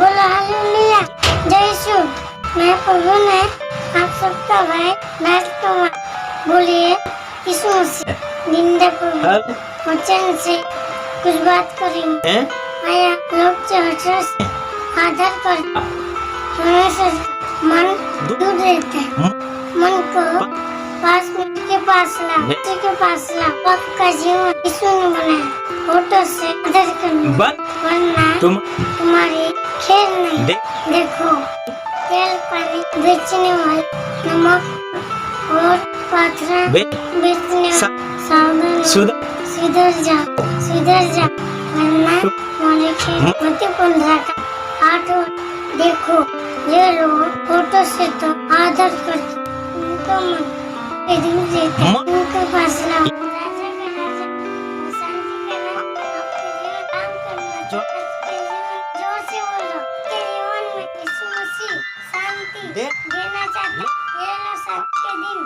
बोलो हालेलुया, जय यीशु। मैं प्रभु ने आप सबका भाई राजकुमार। बोलिए यीशु मसीह जिंदा प्रभु वचन से कुछ बात करेंगे। आया लोग चर्चा से आधार पर परमेश्वर का मन दूर रहता है। मन को पास के पास ला, उसी के पास ला। आपका जीवन यीशु ने बनाया, फोटो से आदर करना, वरना तुम्हारी खेल नहीं। देखो तेल पानी बेचने वाले, नमक और पाथरा बेचने वाले, सावधान सुधर जा, वरना तुम्हारी खेल मत बंद रखा। आठों देखो ये लोग फोटो से तो आदर करते, उनको मन उनके पास लाओ। राजा का राजा और शांति का राजा आपके जीवन काम करना। जोर से बोलो, के जीवन में यीशु मसीह शांति देना चाहता है। ये लो सत्य के दिन